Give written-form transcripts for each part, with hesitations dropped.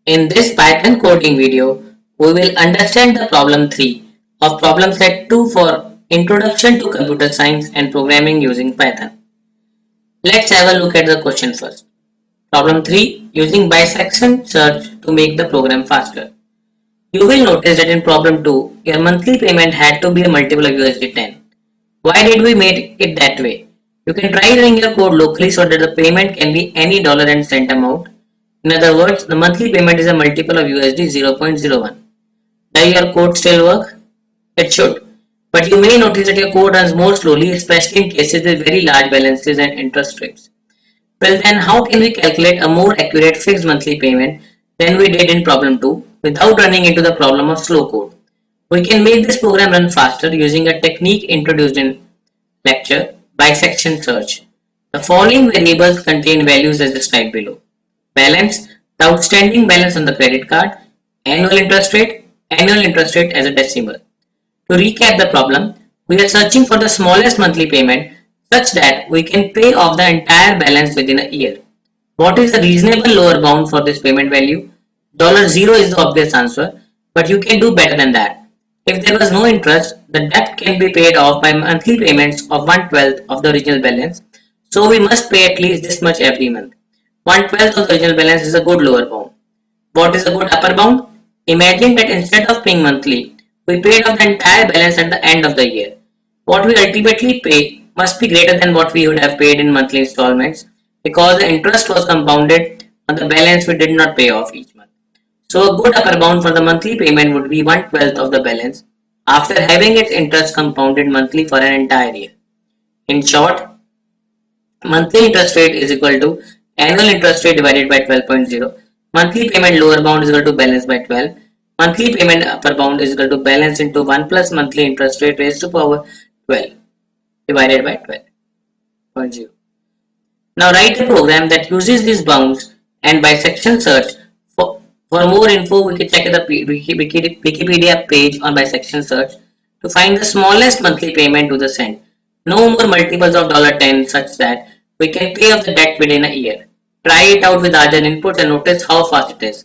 In this Python coding video, we will understand the problem 3 of problem set 2 for Introduction to Computer Science and Programming using Python. Let's have a look at the question first. Problem 3, using bisection search to make the program faster. You will notice that in problem 2, your monthly payment had to be a multiple of USD 10. Why did we make it that way? You can try running your code locally so that the payment can be any dollar and cent amount. In other words, the monthly payment is a multiple of USD 0.01. Does your code still work? It should. But you may notice that your code runs more slowly, especially in cases with very large balances and interest rates. Well then, how can we calculate a more accurate fixed monthly payment than we did in problem 2 without running into the problem of slow code? We can make this program run faster using a technique introduced in lecture, bisection search. The following variables contain values as described below. Balance, the outstanding balance on the credit card, annual interest rate as a decimal. To recap the problem, we are searching for the smallest monthly payment such that we can pay off the entire balance within a year. What is the reasonable lower bound for this payment value? $0 is the obvious answer, but you can do better than that. If there was no interest, the debt can be paid off by monthly payments of 1/12 of the original balance, so we must pay at least this much every month. 1/12 of the original balance is a good lower bound. What is a good upper bound? Imagine that instead of paying monthly, we paid off the entire balance at the end of the year. What we ultimately pay must be greater than what we would have paid in monthly installments because the interest was compounded on the balance we did not pay off each month. So a good upper bound for the monthly payment would be 1/12 of the balance after having its interest compounded monthly for an entire year. In short, monthly interest rate is equal to annual interest rate divided by 12.0. Monthly payment lower bound is equal to balance by 12. Monthly payment upper bound is equal to balance into 1 plus monthly interest rate raised to power 12 divided by 12.0. Now write a program that uses these bounds and bisection search. For more info, we can check the Wikipedia page on bisection search to find the smallest monthly payment to the cent. No more multiples of $10 such that we can pay off the debt within a year. Try it out with larger inputs and notice how fast it is.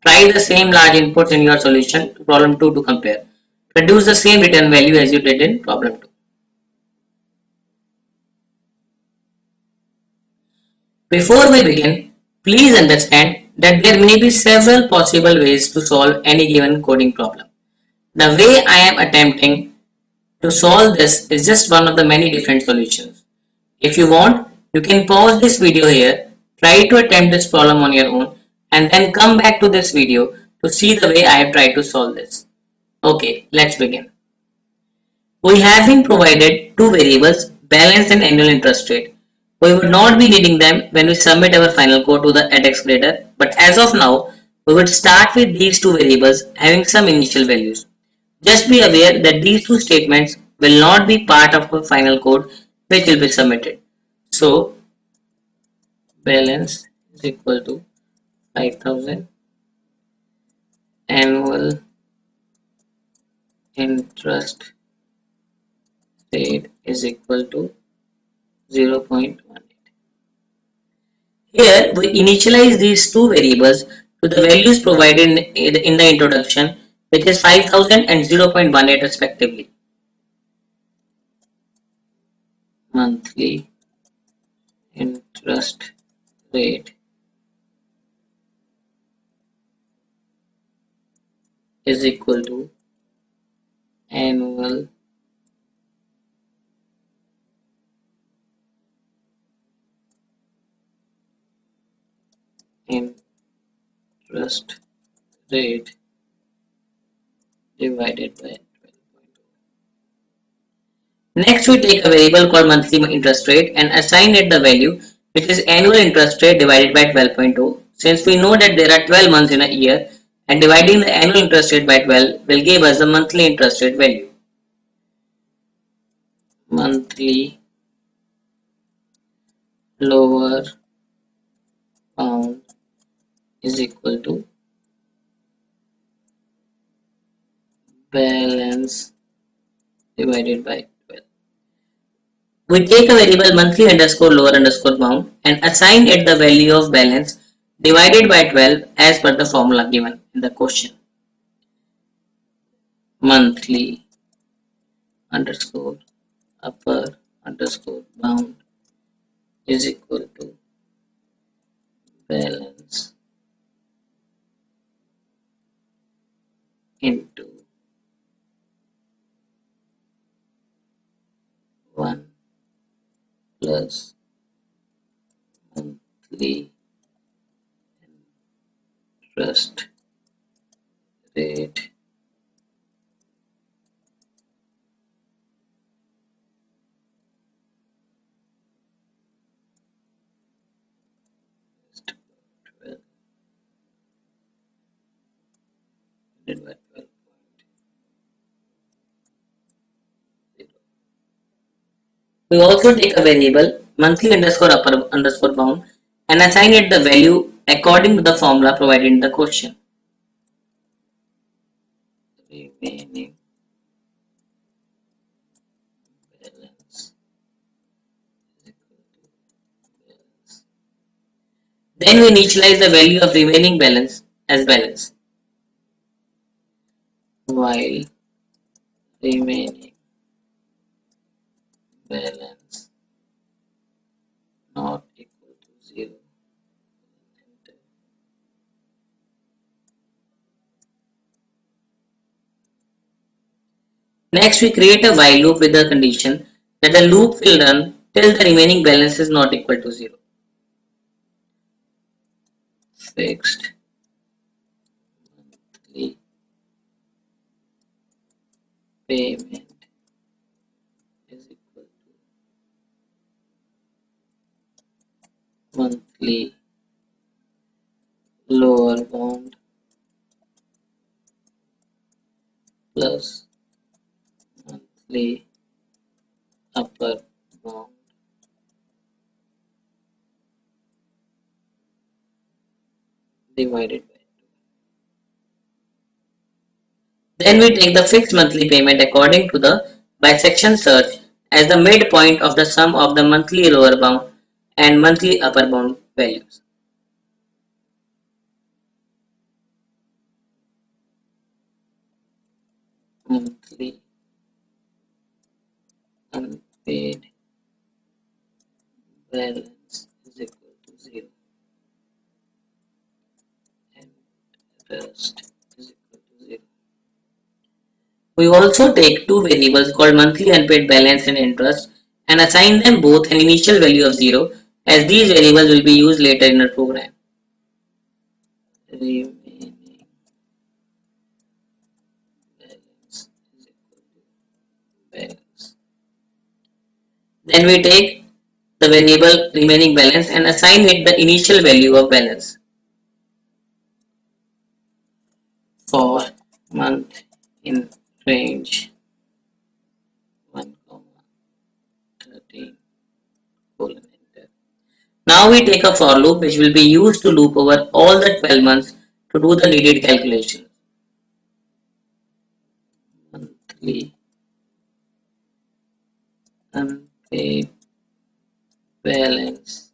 Try the same large inputs in your solution to problem 2 to compare. Produce the same return value as you did in problem 2. Before we begin, please understand that there may be several possible ways to solve any given coding problem. The way I am attempting to solve this is just one of the many different solutions. If you want, you can pause this video here, try to attempt this problem on your own, and then come back to this video to see the way I have tried to solve this. Okay, let's begin. We have been provided two variables, balance and annual interest rate. We would not be needing them when we submit our final code to the edX grader, but as of now, we would start with these two variables having some initial values. Just be aware that these two statements will not be part of our final code which will be submitted. So, balance is equal to 5,000, annual interest rate is equal to 0.18. Here we initialize these two variables to the values provided in the introduction, which is 5,000 and 0.18 respectively. Monthly interest rate is equal to annual interest rate divided by 12. Next, we take a variable called monthly interest rate and assign it the value which is annual interest rate divided by 12.0. Since we know that there are 12 months in a year and dividing the annual interest rate by 12 will give us the monthly interest rate value. Monthly lower bound is equal to balance divided by 12. We take a variable monthly underscore lower underscore bound and assign it the value of balance divided by 12 as per the formula given in the question. Monthly underscore upper underscore bound is equal to balance into 1 plus monthly interest rate is 12 divided by 12. We also take a variable monthly underscore upper underscore bound and assign it the value according to the formula provided in the question. Remaining balance is equal to balance. Then we initialize the value of remaining balance as balance, while remaining balance not equal to 0. Next, we create a while loop with the condition that the loop will run till the remaining balance is not equal to 0. Fixed monthly payment is equal to monthly lower bound plus monthly upper bound divided by. Then we take the fixed monthly payment according to the bisection search as the midpoint of the sum of the monthly lower bound and monthly upper bound values. Monthly unpaid balance is equal to 0 and rest is equal to 0. We also take two variables called monthly unpaid balance and interest and assign them both an initial value of 0 as these variables will be used later in our program. Remaining balance is equal to balance. Then we take the variable remaining balance and assign it the initial value of balance. For month in range 1, 13, colon enter. Now we take a for loop which will be used to loop over all the 12 months to do the needed calculation. Monthly unpaid balance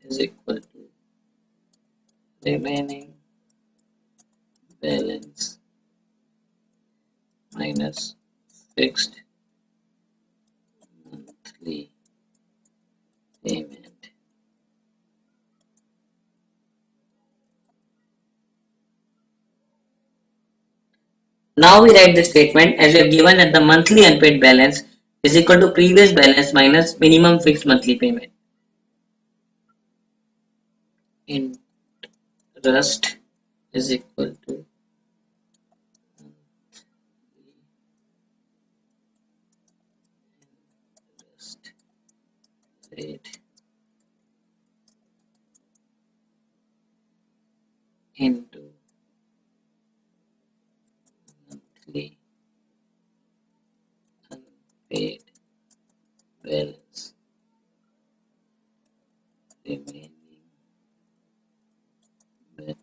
is equal to remaining balance minus fixed monthly payment. Now we write the statement as we have given that the monthly unpaid balance is equal to previous balance minus minimum fixed monthly payment. Interest is equal to interest rate into monthly unpaid balance remaining balance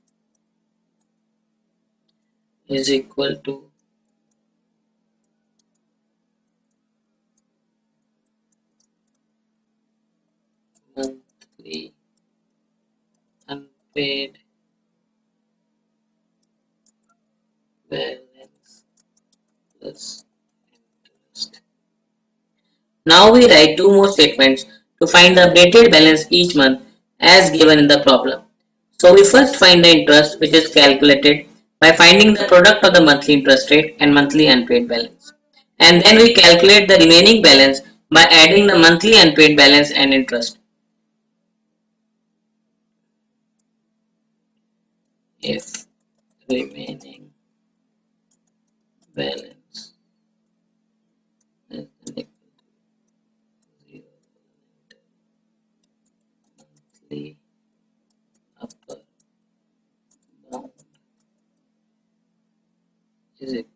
is equal to monthly unpaid paid balance plus interest. Now we write two more statements to find the updated balance each month as given in the problem. So we first find the interest, which is calculated by finding the product of the monthly interest rate and monthly unpaid balance. And then we calculate the remaining balance by adding the monthly unpaid balance and interest. If remaining balance is equal to 0, monthly upper bound is equal to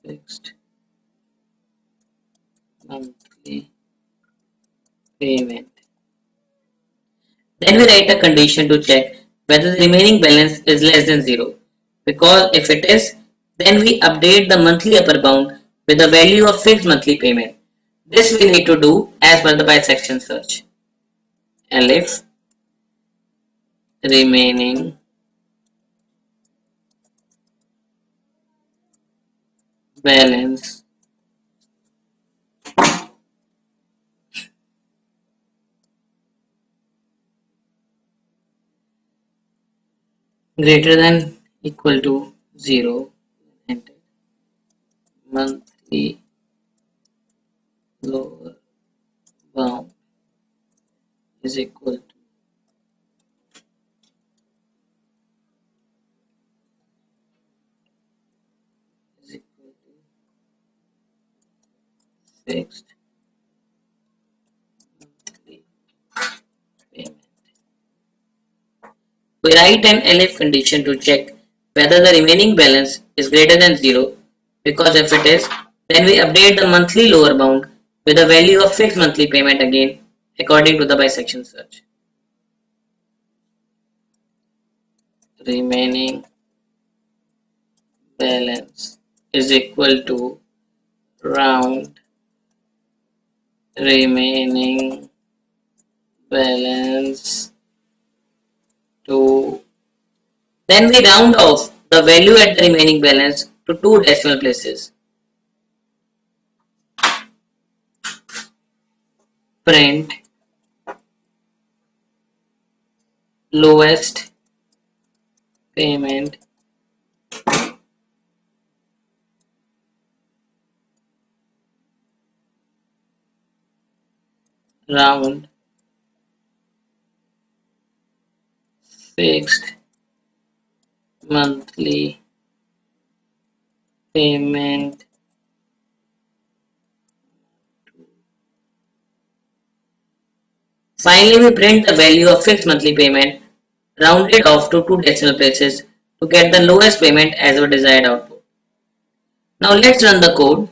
fixed monthly payment. Then we write a condition to check whether the remaining balance is less than 0. Because if it is, then we update the monthly upper bound with the value of fixed monthly payment. This we need to do as per the bisection search. Elif remaining balance greater than equal to 0 and monthly lower bound is equal to fixed monthly payment. We write an elif condition to check whether the remaining balance is greater than 0, because if it is, then we update the monthly lower bound with the value of fixed monthly payment again according to the bisection search. Remaining balance is equal to round remaining balance to, then we round off the value at the remaining balance to two decimal places. Print lowest payment round fixed monthly payment. Finally, we print the value of fixed monthly payment rounded off to two decimal places to get the lowest payment as our desired output. Now let's run the code.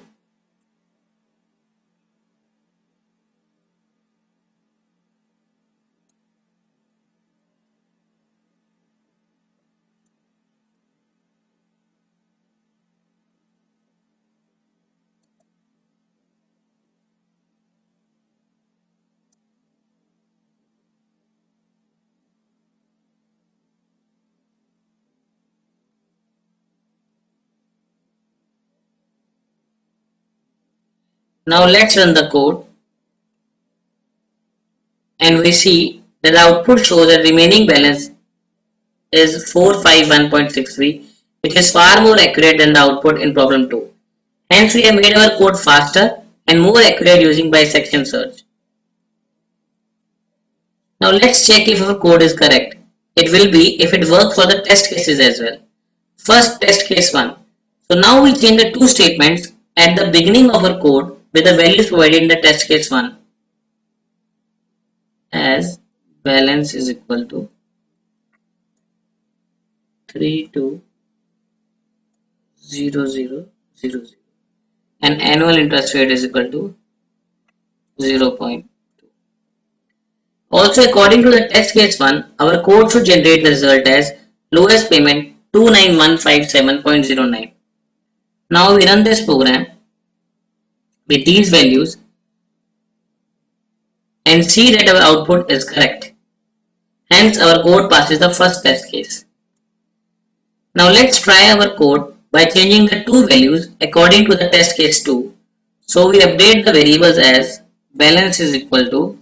Now let's run the code and we see that the output shows that remaining balance is 451.63, which is far more accurate than the output in problem 2. Hence we have made our code faster and more accurate using bisection search. Now let's check if our code is correct. It will be if it works for the test cases as well. First, test case 1. So now we change the two statements at the beginning of our code with the values provided in the test case 1 as balance is equal to 320000 and annual interest rate is equal to 0.2. Also, according to the test case 1, our code should generate the result as lowest payment 29157.09. Now we run this program with these values and see that our output is correct. Hence, our code passes the first test case. Now let's try our code by changing the two values according to the test case 2. So we update the variables as balance is equal to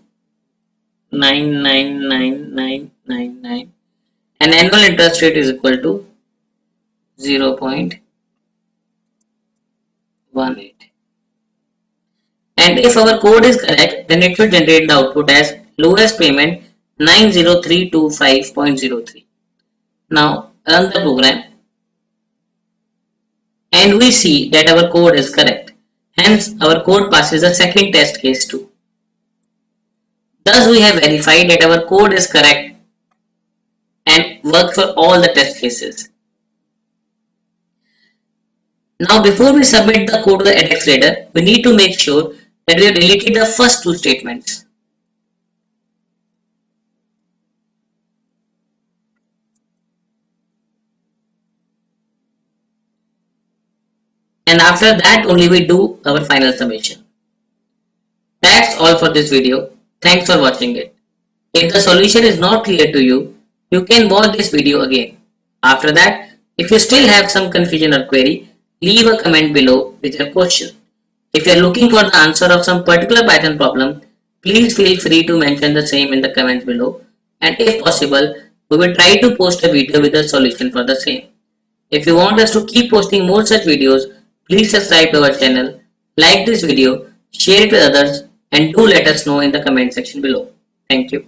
999999 and annual interest rate is equal to 0.18. And if our code is correct, then it should generate the output as lowest payment 90325.03. Now run the program and we see that our code is correct. Hence our code passes the second test case too. Thus we have verified that our code is correct and works for all the test cases. Now before we submit the code to the edX Reader, we need to make sure that we have deleted the first two statements. And after that only we do our final summation. That's all for this video. Thanks for watching it. If the solution is not clear to you, you can watch this video again. After that, if you still have some confusion or query, leave a comment below with your question. If you are looking for the answer of some particular Python problem, please feel free to mention the same in the comments below, and if possible, we will try to post a video with a solution for the same. If you want us to keep posting more such videos, please subscribe to our channel, like this video, share it with others, and do let us know in the comment section below. Thank you.